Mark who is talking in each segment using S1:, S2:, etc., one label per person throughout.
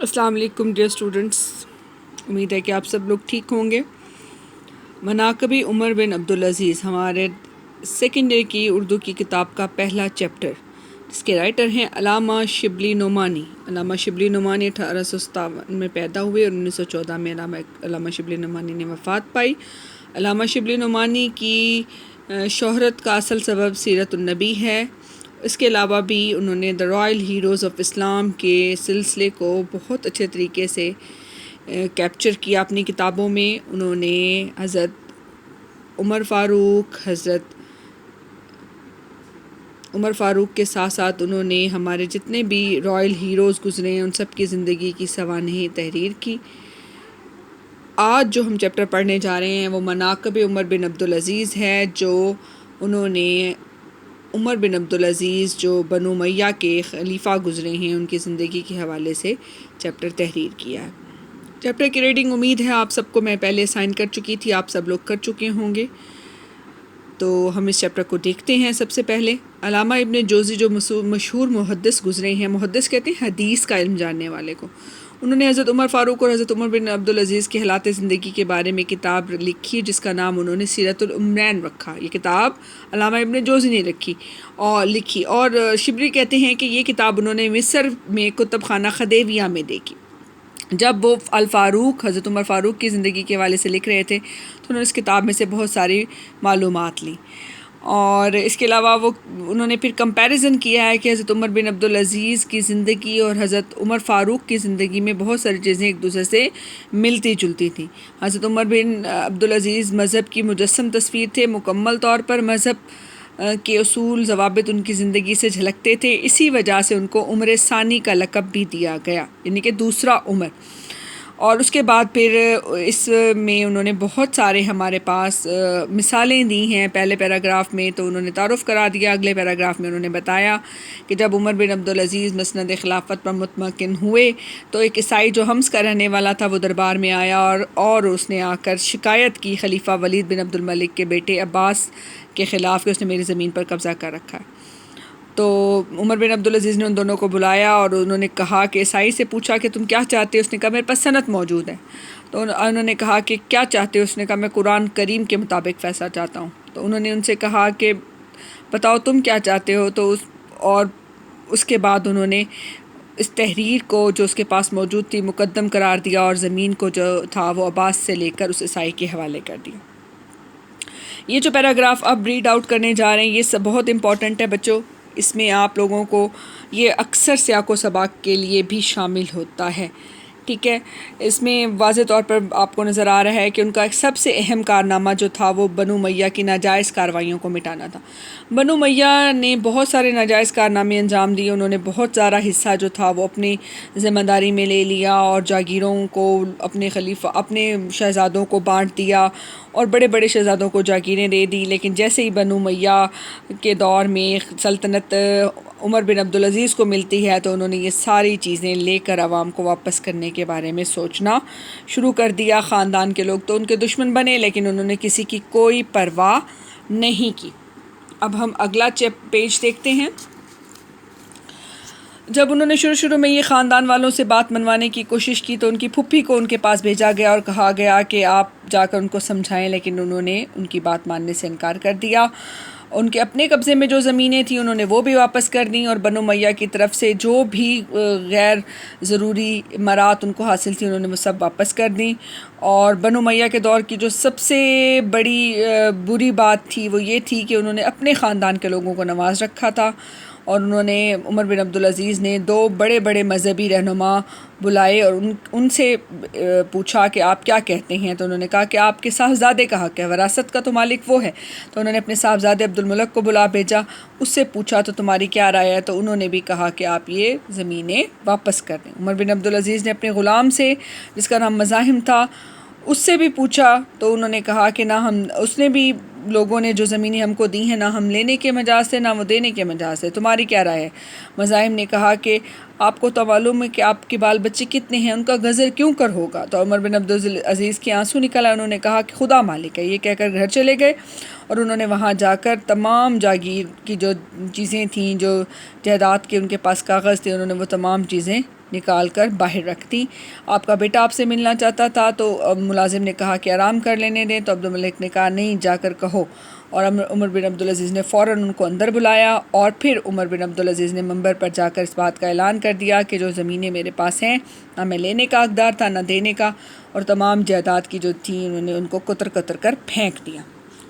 S1: السلام علیکم dear students, امید ہے کہ آپ سب لوگ ٹھیک ہوں گے۔ مناقب عمر بن عبدالعزیز ہمارے سیکنڈ ایئر کی اردو کی کتاب کا پہلا چیپٹر، جس کے رائٹر ہیں علامہ شبلی نعمانی۔ علامہ شبلی نعمانی 1857 میں پیدا ہوئے اور 1914 میں علامہ شبلی نعمانی نے وفات پائی۔ علامہ شبلی نعمانی کی شہرت کا اصل سبب سیرت النبی ہے۔ اس کے علاوہ بھی انہوں نے دا رائل ہیروز آف اسلام کے سلسلے کو بہت اچھے طریقے سے کیپچر کیا اپنی کتابوں میں۔ انہوں نے حضرت عمر فاروق کے ساتھ ساتھ انہوں نے ہمارے جتنے بھی رائل ہیروز گزرے ہیں ان سب کی زندگی کی سوانح تحریر کی۔ آج جو ہم چیپٹر پڑھنے جا رہے ہیں وہ مناقب عمر بن عبدالعزیز ہے، جو انہوں نے عمر بن عبدالعزیز جو بنو امیہ کے خلیفہ گزرے ہیں ان کی زندگی کے حوالے سے چیپٹر تحریر کیا ہے۔ چیپٹر کی ریڈنگ امید ہے آپ سب کو میں پہلے اسائن کر چکی تھی، آپ سب لوگ کر چکے ہوں گے، تو ہم اس چیپٹر کو دیکھتے ہیں۔ سب سے پہلے علامہ ابن جوزی جو مشہور محدث گزرے ہیں، محدث کہتے ہیں حدیث کا علم جاننے والے کو، انہوں نے حضرت عمر فاروق اور حضرت عمر بن عبدالعزیز کے حالات زندگی کے بارے میں کتاب لکھی، جس کا نام انہوں نے سیرت العمرین رکھا۔ یہ کتاب علامہ ابن جوزی نے لکھی اور شبلی کہتے ہیں کہ یہ کتاب انہوں نے مصر میں کتب خانہ خدیویہ میں دیکھی۔ جب وہ الفاروق حضرت عمر فاروق کی زندگی کے حوالے سے لکھ رہے تھے تو انہوں نے اس کتاب میں سے بہت ساری معلومات لیں، اور اس کے علاوہ انہوں نے پھر کمپیریزن کیا ہے کہ حضرت عمر بن عبدالعزیز کی زندگی اور حضرت عمر فاروق کی زندگی میں بہت ساری چیزیں ایک دوسرے سے ملتی جلتی تھیں۔ حضرت عمر بن عبدالعزیز مذہب کی مجسم تصویر تھے، مکمل طور پر مذہب کے اصول ضوابط ان کی زندگی سے جھلکتے تھے، اسی وجہ سے ان کو عمر ثانی کا لقب بھی دیا گیا، یعنی کہ دوسرا عمر۔ اور اس کے بعد پھر اس میں انہوں نے بہت سارے ہمارے پاس مثالیں دی ہیں۔ پہلے پیراگراف میں تو انہوں نے تعارف کرا دیا، اگلے پیراگراف میں انہوں نے بتایا کہ جب عمر بن عبدالعزیز مسند خلافت پر مطمئن ہوئے تو ایک عیسائی جو حمص کا رہنے والا تھا وہ دربار میں آیا اور اس نے آ کر شکایت کی خلیفہ ولید بن عبد الملک کے بیٹے عباس کے خلاف کہ اس نے میری زمین پر قبضہ کر رکھا ہے۔ تو عمر بن عبدالعزیز نے ان دونوں کو بلایا اور انہوں نے کہا کہ عیسائی سے پوچھا کہ تم کیا چاہتے ہو؟ اس نے کہا میرے پاس سند موجود ہے۔ تو انہوں نے کہا کہ کیا چاہتے ہو؟ اس نے کہا میں قرآن کریم کے مطابق فیصلہ چاہتا ہوں۔ تو انہوں نے ان سے کہا کہ بتاؤ تم کیا چاہتے ہو؟ اور اس کے بعد انہوں نے اس تحریر کو جو اس کے پاس موجود تھی مقدم قرار دیا اور زمین کو جو تھا وہ عباس سے لے کر اس عیسائی کے حوالے کر دیا۔ یہ جو پیراگراف اب ریڈ آؤٹ کرنے جا رہے ہیں یہ سب بہت امپورٹنٹ ہے بچوں، اس میں آپ لوگوں کو یہ اکثر سیاق و سباق کے لیے بھی شامل ہوتا ہے، ٹھیک ہے۔ اس میں واضح طور پر آپ کو نظر آ رہا ہے کہ ان کا ایک سب سے اہم کارنامہ جو تھا وہ بنو امیہ کی ناجائز کارروائیوں کو مٹانا تھا۔ بنو امیہ نے بہت سارے ناجائز کارنامے انجام دیے، انہوں نے بہت سارا حصہ جو تھا وہ اپنی ذمہ داری میں لے لیا اور جاگیروں کو اپنے شہزادوں کو بانٹ دیا اور بڑے بڑے شہزادوں کو جاگیریں دے دی۔ لیکن جیسے ہی بنو امیہ کے دور میں سلطنت عمر بن عبدالعزیز کو ملتی ہے تو انہوں نے یہ ساری چیزیں لے کر عوام کو واپس کرنے کے بارے میں سوچنا شروع کر دیا۔ خاندان کے لوگ تو ان کے دشمن بنے لیکن انہوں نے کسی کی کوئی پرواہ نہیں کی۔ اب ہم اگلا پیج دیکھتے ہیں۔ جب انہوں نے شروع میں یہ خاندان والوں سے بات منوانے کی کوشش کی تو ان کی پھپھی کو ان کے پاس بھیجا گیا اور کہا گیا کہ آپ جا کر ان کو سمجھائیں، لیکن انہوں نے ان کی بات ماننے سے انکار کر دیا۔ ان کے اپنے قبضے میں جو زمینیں تھیں انہوں نے وہ بھی واپس کر دیں اور بنو امیہ کی طرف سے جو بھی غیر ضروری امارات ان کو حاصل تھی انہوں نے وہ سب واپس کر دیں۔ اور بنو امیہ کے دور کی جو سب سے بڑی بری بات تھی وہ یہ تھی کہ انہوں نے اپنے خاندان کے لوگوں کو نواز رکھا تھا، اور انہوں نے عمر بن عبدالعزیز نے 2 بڑے بڑے مذہبی رہنما بلائے اور ان سے پوچھا کہ آپ کیا کہتے ہیں؟ تو انہوں نے کہا کہ آپ کے صاحبزادے کا حق ہے، وراثت کا تو مالک وہ ہے۔ تو انہوں نے اپنے صاحبزادے عبد الملک کو بلا بھیجا، اس سے پوچھا تو تمہاری کیا رائے ہے؟ تو انہوں نے بھی کہا کہ آپ یہ زمینیں واپس کر دیں۔ عمر بن عبدالعزیز نے اپنے غلام سے جس کا نام مزاحم تھا اس سے بھی پوچھا تو انہوں نے کہا کہ اس نے بھی لوگوں نے جو زمینیں ہم کو دی ہیں نہ ہم لینے کے مجاز سے نہ وہ دینے کے مجاز سے، تمہاری کیا رائے ہے؟ مزاحم نے کہا کہ آپ کو تو معلوم ہے کہ آپ کے بال بچے کتنے ہیں، ان کا گھر کیوں کر ہوگا؟ تو عمر بن عبدالعزیز کے آنسو نکل آئے، انہوں نے کہا کہ خدا مالک ہے، یہ کہہ کر گھر چلے گئے اور انہوں نے وہاں جا کر تمام جاگیر کی جو چیزیں تھیں، جو جائیداد کے ان کے پاس کاغذ تھے، انہوں نے وہ تمام چیزیں نکال کر باہر رکھ دیں۔ آپ کا بیٹا آپ سے ملنا چاہتا تھا تو ملازم نے کہا کہ آرام کر لینے دیں، تو عبدالملک نے کہا نہیں، جا کر کہو، اور عمر بن عبدالعزیز نے فوراً ان کو اندر بلایا، اور پھر عمر بن عبدالعزیز نے منبر پر جا کر اس بات کا اعلان کر دیا کہ جو زمینیں میرے پاس ہیں، نہ میں لینے کا حقدار تھا نہ دینے کا، اور تمام جائیداد کی جو تھی انہوں نے ان کو کتر کتر کر پھینک دیا۔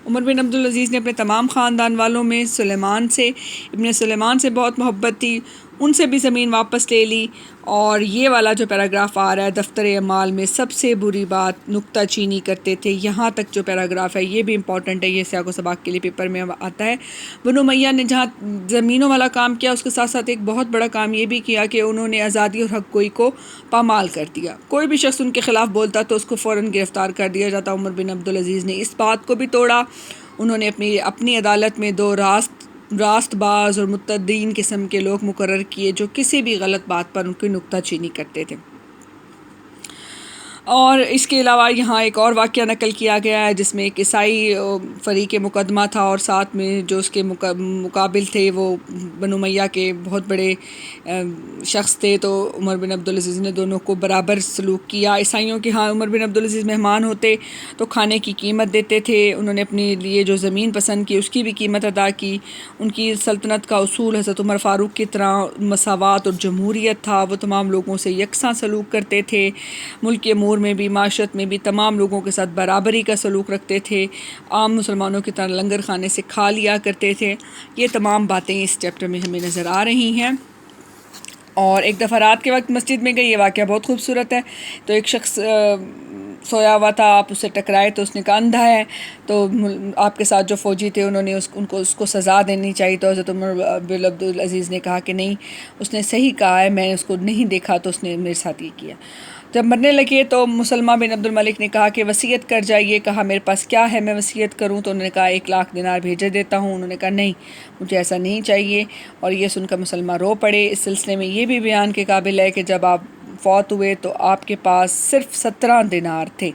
S1: عمر بن عبدالعزیز نے اپنے تمام خاندان والوں میں ابن سلیمان سے بہت محبت تھی، ان سے بھی زمین واپس لے لی، اور یہ والا جو پیراگراف آ رہا ہے دفتر اعمال میں، سب سے بری بات نکتہ چینی کرتے تھے، یہاں تک جو پیراگراف ہے یہ بھی امپورٹنٹ ہے، یہ سیاق و سباق کے لیے پیپر میں آتا ہے۔ بنو امیہ نے جہاں زمینوں والا کام کیا، اس کے ساتھ ساتھ ایک بہت بڑا کام یہ بھی کیا کہ انہوں نے آزادی اور حق گوئی کو پامال کر دیا۔ کوئی بھی شخص ان کے خلاف بولتا تو اس کو فوراً گرفتار کر دیا جاتا۔ عمر بن عبدالعزیز نے اس بات کو بھی توڑا، انہوں نے اپنی عدالت میں 2 راست باز اور متعدین قسم کے لوگ مقرر کیے جو کسی بھی غلط بات پر ان کی نکتہ چینی کرتے تھے۔ اور اس کے علاوہ یہاں ایک اور واقعہ نقل کیا گیا ہے جس میں ایک عیسائی فریق مقدمہ تھا، اور ساتھ میں جو اس کے مقابل تھے وہ بنو امیہ کے بہت بڑے شخص تھے، تو عمر بن عبدالعزیز نے دونوں کو برابر سلوک کیا۔ عیسائیوں کے ہاں عمر بن عبدالعزیز مہمان ہوتے تو کھانے کی قیمت دیتے تھے، انہوں نے اپنے لیے جو زمین پسند کی اس کی بھی قیمت ادا کی۔ ان کی سلطنت کا اصول حضرت عمر فاروق کی طرح مساوات اور جمہوریت تھا، وہ تمام لوگوں سے یکساں سلوک کرتے تھے، ملک کے امور میں بھی معاشرت میں بھی تمام لوگوں کے ساتھ برابری کا سلوک رکھتے تھے، عام مسلمانوں کی طرح لنگر خانے سے کھا لیا کرتے تھے۔ یہ تمام باتیں اس چیپٹر میں ہمیں نظر آ رہی ہیں۔ اور ایک دفعہ رات کے وقت مسجد میں گئی، یہ واقعہ بہت خوبصورت ہے، تو ایک شخص سویا ہوا تھا، آپ اسے ٹکرائے تو اس نے کہا اندھا ہے، تو آپ کے ساتھ جو فوجی تھے انہوں نے اس کو سزا دینی چاہیے، تو حضرت عمر بن عبدالعزیز نے کہا کہ نہیں، اس نے صحیح کہا ہے، میں اس کو نہیں دیکھا تو اس نے میرے ساتھ یہ کیا۔ جب مرنے لگے تو مسلمہ بن عبدالملک نے کہا کہ وصیت کر جائیے، کہا میرے پاس کیا ہے میں وصیت کروں، تو انہوں نے کہا 1,00,000 دینار بھیجے دیتا ہوں، انہوں نے کہا نہیں، مجھے ایسا نہیں چاہیے، اور یہ سن کر مسلمہ رو پڑے۔ اس سلسلے میں یہ بھی بیان کے قابل ہے کہ جب آپ فوت ہوئے تو آپ کے پاس صرف 17 دینار تھے،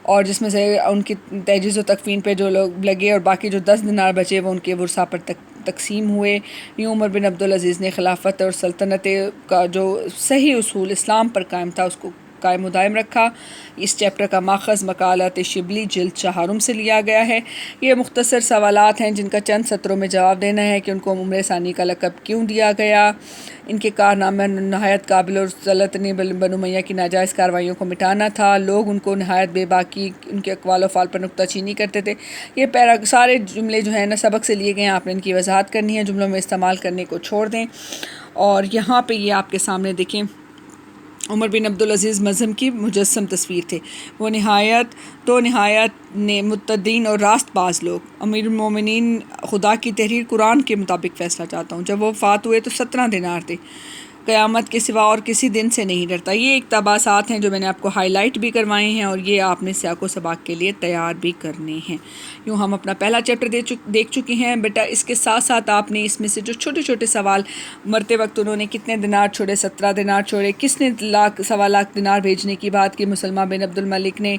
S1: اور جس میں سے ان کی تجہیز و تکفین پہ جو لوگ لگے اور باقی جو 10 دینار بچے وہ ان کے ورثاء پر تقسیم ہوئے۔ یوں عمر بن عبدالعزیز نے خلافت اور سلطنت کا جو صحیح اصول اسلام پر قائم تھا اس کو قائم و دائم رکھا۔ اس چیپٹر کا ماخذ مقالات شبلی جلد 4 سے لیا گیا ہے۔ یہ مختصر سوالات ہیں جن کا چند سطروں میں جواب دینا ہے کہ ان کو عمر ثانی کا لقب کیوں دیا گیا، ان کے کارنامہ نہایت قابل اور سلطنت نے بنو امیہ کی ناجائز کارروائیوں کو مٹانا تھا، لوگ ان کو نہایت بے باکی ان کے اقوال و افعال پر نکتہ چینی کرتے تھے۔ یہ سارے جملے جو ہیں نا سبق سے لیے گئے ہیں، آپ نے ان کی وضاحت کرنی ہے، جملوں میں استعمال کرنے کو چھوڑ دیں۔ اور یہاں پہ یہ آپ کے سامنے دیکھیں، عمر بن عبدالعزیز مذہب کی مجسم تصویر تھے، وہ نہایت متدین اور راست باز لوگ۔ امیر المومنین خدا کی تحریر قرآن کے مطابق فیصلہ چاہتا ہوں، جب وہ وفات ہوئے تو 17 دینار تھے، قیامت کے سوا اور کسی دن سے نہیں ڈرتا۔ یہ اقتباسات ہیں جو میں نے آپ کو ہائی لائٹ بھی کروائے ہیں، اور یہ آپ نے سیاق و سباق کے لیے تیار بھی کرنے ہیں۔ یوں ہم اپنا پہلا چیپٹر دیکھ چکے ہیں بیٹا۔ اس کے ساتھ ساتھ آپ نے اس میں سے جو چھوٹے چھوٹے سوال، مرتے وقت انہوں نے کتنے دینار چھوڑے، 17 دینار چھوڑے، کس نے 1,00,000 دینار بھیجنے کی بات کی، مسلمہ بن عبدالملک نے،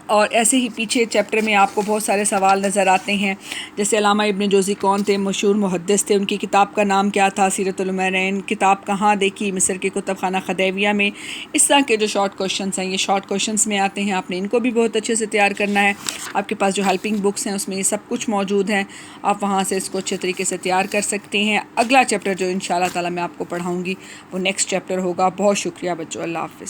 S1: اور ایسے ہی پیچھے چیپٹر میں آپ کو بہت سارے سوال نظر آتے ہیں، جیسے علامہ ابن جوزی کون تھے، مشہور محدث تھے، ان کی کتاب کا نام کیا تھا، سیرت العمرین، کتاب کہاں دیکھی، مصر کے کتب خانہ خدیویہ میں۔ اس طرح کے جو شارٹ کوشچنس ہیں یہ شارٹ کوشچنس میں آتے ہیں، آپ نے ان کو بھی بہت اچھے سے تیار کرنا ہے۔ آپ کے پاس جو ہیلپنگ بکس ہیں اس میں یہ سب کچھ موجود ہیں، آپ وہاں سے اس کو اچھے طریقے سے تیار کر سکتے ہیں۔ اگلا چیپٹر جو انشاءاللہ تعالی میں آپ کو پڑھاؤں گی وہ نیکسٹ چیپٹر ہوگا۔ بہت شکریہ بچوں، اللہ حافظ۔